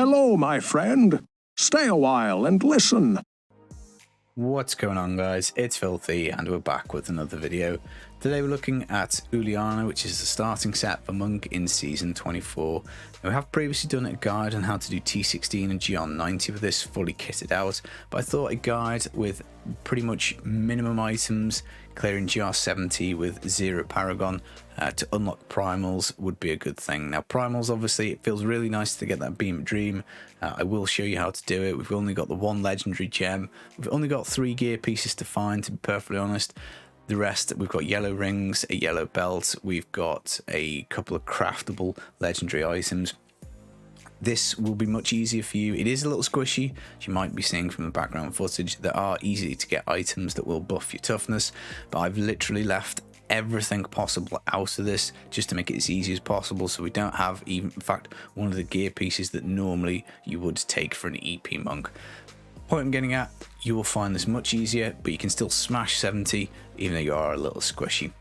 Hello, my friend. Stay a while and listen. What's going on, guys? It's Filthy and we're back with another video. Today we're looking at Uliana, which is the starting set for Monk in Season 24. Now, we have previously done a guide on how to do T16 and Gr90 with this fully kitted out, but I thought a guide with pretty much minimum items, clearing Gr70 with 0 paragon to unlock primals would be a good thing. Now primals, obviously it feels really nice to get that beam of dream. I will show you how to do it. We've only got the 1 legendary gem. We've only got 3 gear pieces to find, to be perfectly honest. The rest, we've got yellow rings, a yellow belt, we've got a couple of craftable legendary items. This will be much easier for you. It is a little squishy, as you might be seeing from the background footage. There are easy to get items that will buff your toughness, but I've literally left everything possible out of this just to make it as easy as possible, so we don't have even, in fact, one of the gear pieces that normally you would take for an EP monk. Point I'm getting at, you will find this much easier, but you can still smash 70 even though you are a little squishy.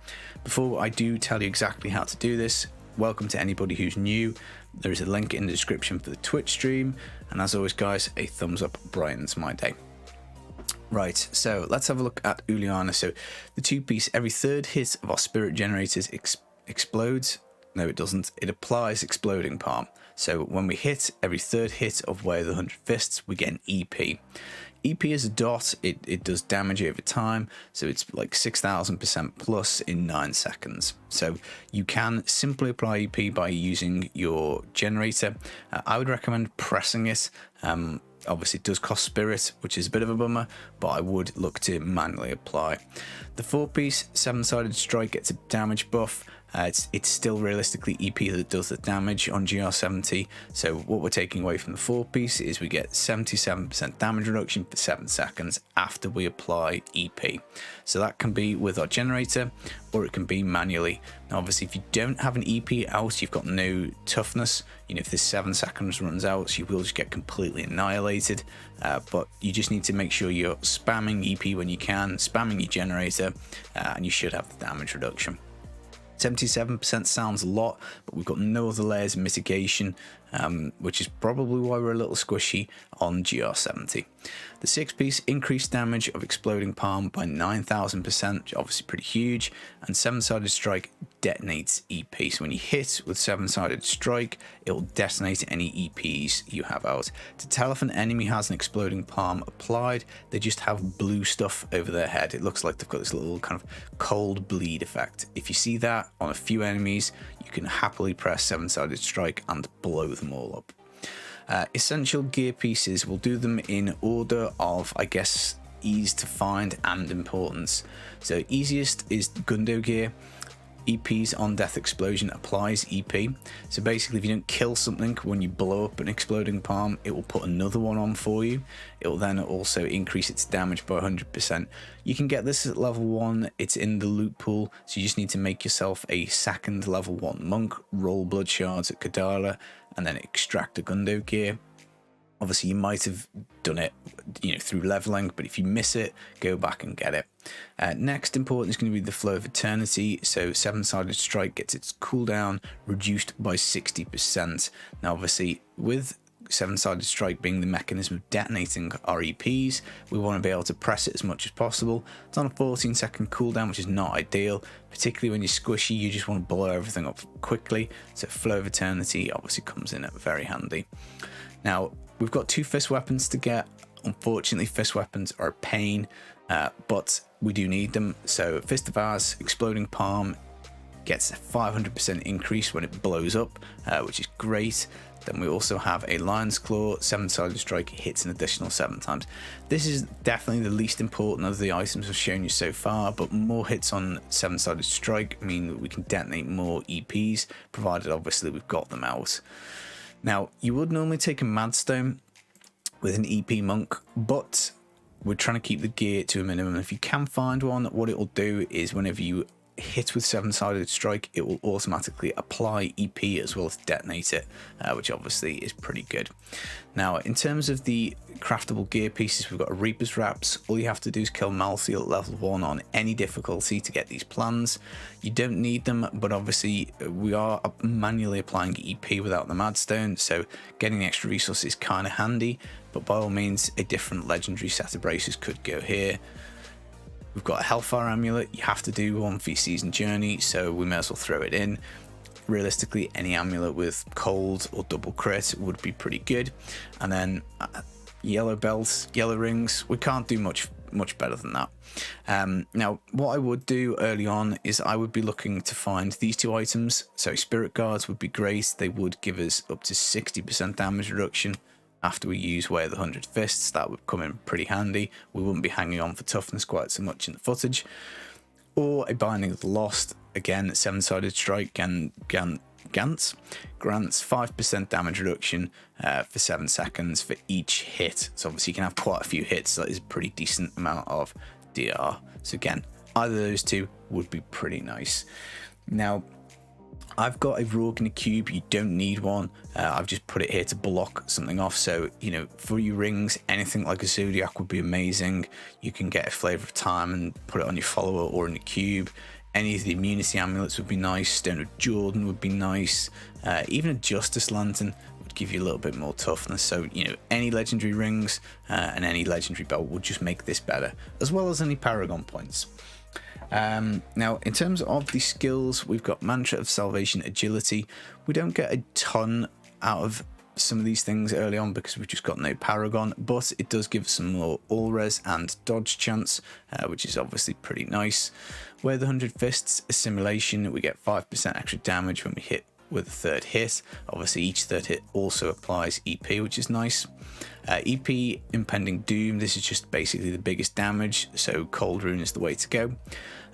Before I do tell you exactly how to do this, welcome to anybody who's new. There is a link in the description for the Twitch stream, and as always guys, a thumbs up brightens my day. Right, so let's have a look at Uliana. So the 2-piece, every 3rd hit of our spirit generators explodes. No, it doesn't. It applies exploding palm. So when we hit every 3rd hit of Way of the 100 Fists, we get an EP. EP is a dot. It does damage over time, so it's like 6,000% plus in 9 seconds. So you can simply apply EP by using your generator. I would recommend pressing it. Obviously it does cost spirit, which is a bit of a bummer, but I would look to manually apply. The 4-piece 7-sided strike gets a damage buff. It's still realistically EP that does the damage on Gr70, so what we're taking away from the 4-piece is we get 77% damage reduction for 7 seconds after we apply EP. So that can be with our generator, or it can be manually. Now obviously if you don't have an EP out, you've got no toughness. You know, if this 7 seconds runs out, you will just get completely annihilated, but you just need to make sure you're spamming EP when you can, spamming your generator, and you should have the damage reduction. 77% sounds a lot, but we've got no other layers of mitigation, which is probably why we're a little squishy on Gr70. The 6-piece increased damage of exploding palm by 9,000%, obviously pretty huge, and 7-sided strike detonates EP. So when you hit with 7-sided strike, it will detonate any EPs you have out. To tell if an enemy has an exploding palm applied, they just have blue stuff over their head. It looks like they've got this little kind of cold bleed effect. If you see that on a few enemies, you can happily press 7-sided strike and blow them all up. Essential gear pieces, we'll do them in order of, I guess, ease to find and importance. So easiest is Gundo gear. EP's on death explosion applies EP. So basically if you don't kill something when you blow up an exploding palm, it will put another one on for you. It will then also increase its damage by 100%. You can get this at level 1, it's in the loot pool, so you just need to make yourself a 2nd level 1 monk, roll blood shards at Kadala, and then extract a Gundo gear. Obviously you might have done it, you know, through leveling, but if you miss it, go back and get it. Next important is going to be the Flow of Eternity. So 7-sided strike gets its cooldown reduced by 60%. Now obviously with 7-sided strike being the mechanism of detonating our EPs, we want to be able to press it as much as possible. It's on a 14-second cooldown, which is not ideal, particularly when you're squishy. You just want to blow everything up quickly, so Flow of Eternity obviously comes in very handy. Now we've got 2 fist weapons to get. Unfortunately fist weapons are a pain, but we do need them. So Fist of Ours, Exploding Palm gets a 500% increase when it blows up, which is great. Then we also have a Lion's Claw, 7-sided strike, hits an additional 7 times. This is definitely the least important of the items I've shown you so far, but more hits on 7-sided strike mean that we can detonate more EPs, provided obviously we've got them out. Now you would normally take a Madstone with an EP monk, but we're trying to keep the gear to a minimum. If you can find one, what it will do is whenever you hit with 7-sided strike, it will automatically apply EP as well as detonate it, which obviously is pretty good. Now, in terms of the craftable gear pieces, we've got a Reaper's Wraps. All you have to do is kill Malthael at level 1 on any difficulty to get these plans. You don't need them, but obviously we are manually applying EP without the Madstone, so getting the extra resources is kind of handy, but by all means, a different legendary set of braces could go here. We've got a Hellfire Amulet. You have to do one for your season journey, so we may as well throw it in. Realistically, any amulet with cold or double crit would be pretty good. And then yellow belts, yellow rings, we can't do much better than that. Now, what I would do early on is I would be looking to find these 2 items. So Spirit Guards would be great. They would give us up to 60% damage reduction. After we use Way of the 100 Fists, that would come in pretty handy. We wouldn't be hanging on for toughness quite so much in the footage. Or a Binding of the Lost, again, 7-sided strike and grants 5% damage reduction for 7 seconds for each hit. So obviously you can have quite a few hits. So that is a pretty decent amount of DR. So again, either of those 2 would be pretty nice. Now, I've got a Rourke in a cube. You don't need one. I've just put it here to block something off. So, you know, for your rings, anything like a Zodiac would be amazing. You can get a Flavor of Time and put it on your follower or in a cube. Any of the immunity amulets would be nice. Stone of Jordan would be nice. Even a Justice Lantern would give you a little bit more toughness. So, you know, any legendary rings and any legendary belt would just make this better, as well as any paragon points. Now, in terms of the skills, we've got Mantra of Salvation, Agility. We don't get a ton out of some of these things early on because we've just got no paragon, but it does give some more all res and dodge chance, which is obviously pretty nice. Where the 100 Fists, Assimilation, we get 5% extra damage when we hit with a 3rd hit. Obviously each 3rd hit also applies EP, which is nice. EP, Impending Doom, this is just basically the biggest damage, so Cold Rune is the way to go.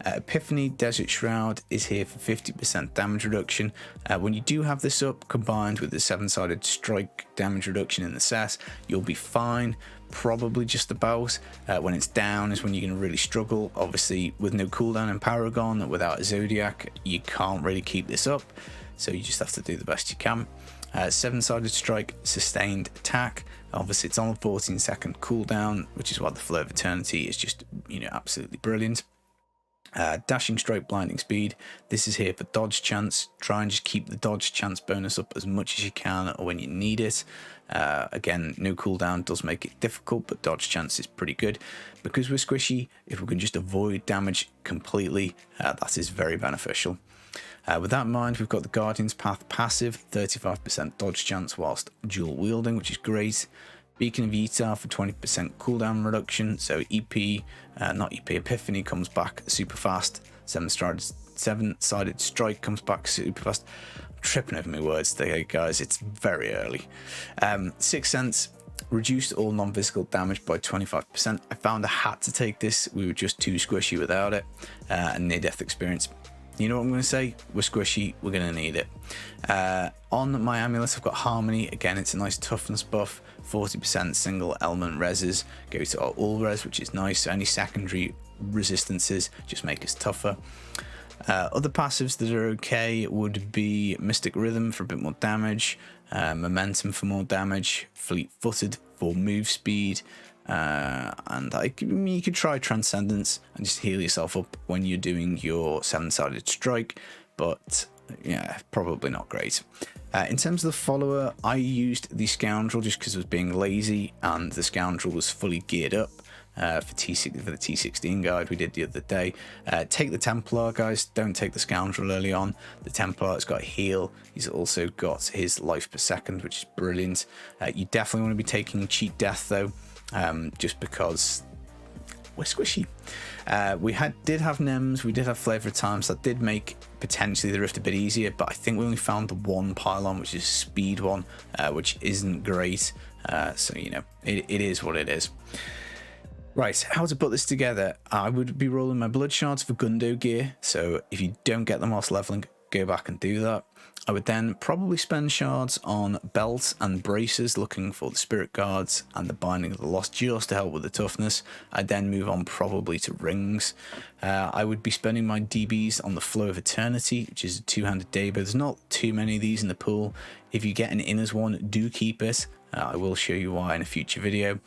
Epiphany, Desert Shroud is here for 50% damage reduction. When you do have this up, combined with the 7-sided strike damage reduction in the set, you'll be fine, probably just about. When it's down is when you're going to really struggle. Obviously, with no cooldown in Paragon, without a Zodiac, you can't really keep this up, so you just have to do the best you can. 7-sided strike, sustained attack. Obviously, it's on a 14-second cooldown, which is why the Flow of Eternity is just, you know, absolutely brilliant. Dashing strike, blinding speed. This is here for dodge chance. Try and just keep the dodge chance bonus up as much as you can or when you need it. Again, no cooldown does make it difficult, but dodge chance is pretty good. Because we're squishy, if we can just avoid damage completely, that is very beneficial. With that in mind, we've got the Guardian's Path passive, 35% dodge chance whilst dual wielding, which is great. Beacon of Etar for 20% cooldown reduction, so Epiphany comes back super fast. 7-sided strike comes back super fast. I'm tripping over my words today, guys, it's very early. 6th Sense, reduced all non-physical damage by 25%. I found I had to take this, we were just too squishy without it. And near-death experience. You know what I'm going to say? We're squishy, we're going to need it. On my amulets, I've got Harmony. Again, it's a nice toughness buff. 40% single element reses go to our all res, which is nice. So any secondary resistances just make us tougher. Other passives that are okay would be Mystic Rhythm for a bit more damage, Momentum for more damage, Fleet Footed for move speed. And you could try Transcendence and just heal yourself up when you're doing your 7-sided strike, but yeah, probably not great. In terms of the follower, I used the Scoundrel just because I was being lazy, and the Scoundrel was fully geared up for the T16 guide we did the other day. Take the Templar, guys, don't take the Scoundrel early on. The Templar has got heal, he's also got his life per second, which is brilliant. You definitely want to be taking Cheat Death though, just because we're squishy. We did have NEMs, we did have Flavor of Time, so that did make potentially the Rift a bit easier, but I think we only found the one pylon, which is Speed one, which isn't great. So, you know, it is what it is. Right, how to put this together? I would be rolling my blood shards for Gundo gear, so if you don't get them whilst leveling, go back and do that. I would then probably spend shards on belts and braces, looking for the spirit guards and the binding of the lost just to help with the toughness. I'd then move on probably to rings. I would be spending my DBs on the flow of eternity, which is a two-handed Daber. There's not too many of these in the pool. If you get an inners one, do keep it. I will show you why in a future video.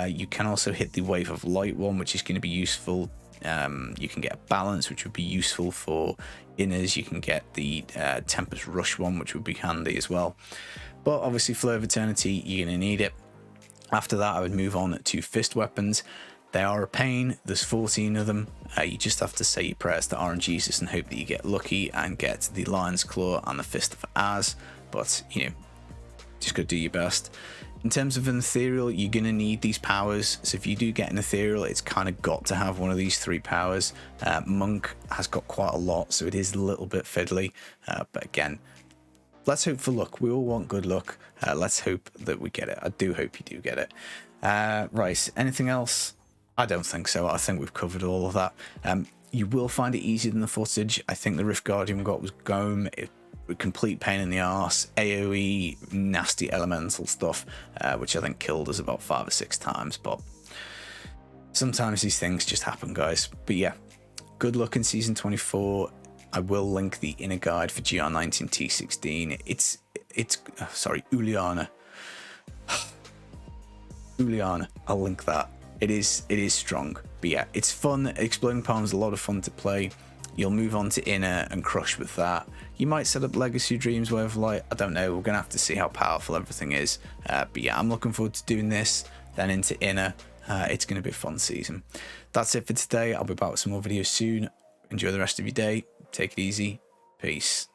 You can also hit the wave of light one, which is going to be useful. You can get a balance, which would be useful for inners. You can get the Tempest Rush one, which would be handy as well. But obviously Flow of Eternity, you're going to need it. After that, I would move on to fist weapons. They are a pain. There's 14 of them. You just have to say your prayers to RNGesus and hope that you get lucky and get the Lion's Claw and the Fist of Az. But, you know, just got to do your best. In terms of an Ethereal, you're going to need these powers. So if you do get an Ethereal, it's kind of got to have one of these 3 powers. Monk has got quite a lot, so it is a little bit fiddly. But again, let's hope for luck. We all want good luck. Let's hope that we get it. I do hope you do get it. Right, anything else? I don't think so. I think we've covered all of that. You will find it easier than the footage. I think the Rift Guardian we got was Gome. Complete pain in the arse, AoE, nasty elemental stuff, which I think killed us about 5 or 6 times. But sometimes these things just happen, guys. But yeah, good luck in season 24. I will link the inner guide for Gr19 T16. It's sorry, Uliana. Uliana. I'll link that. It is strong. But yeah, it's fun. Exploding Palm is a lot of fun to play. You'll move on to inner and crush with that. You might set up Legacy Dreams, Wave of Light. I don't know. We're going to have to see how powerful everything is. But yeah, I'm looking forward to doing this. Then into inner. It's going to be a fun season. That's it for today. I'll be back with some more videos soon. Enjoy the rest of your day. Take it easy. Peace.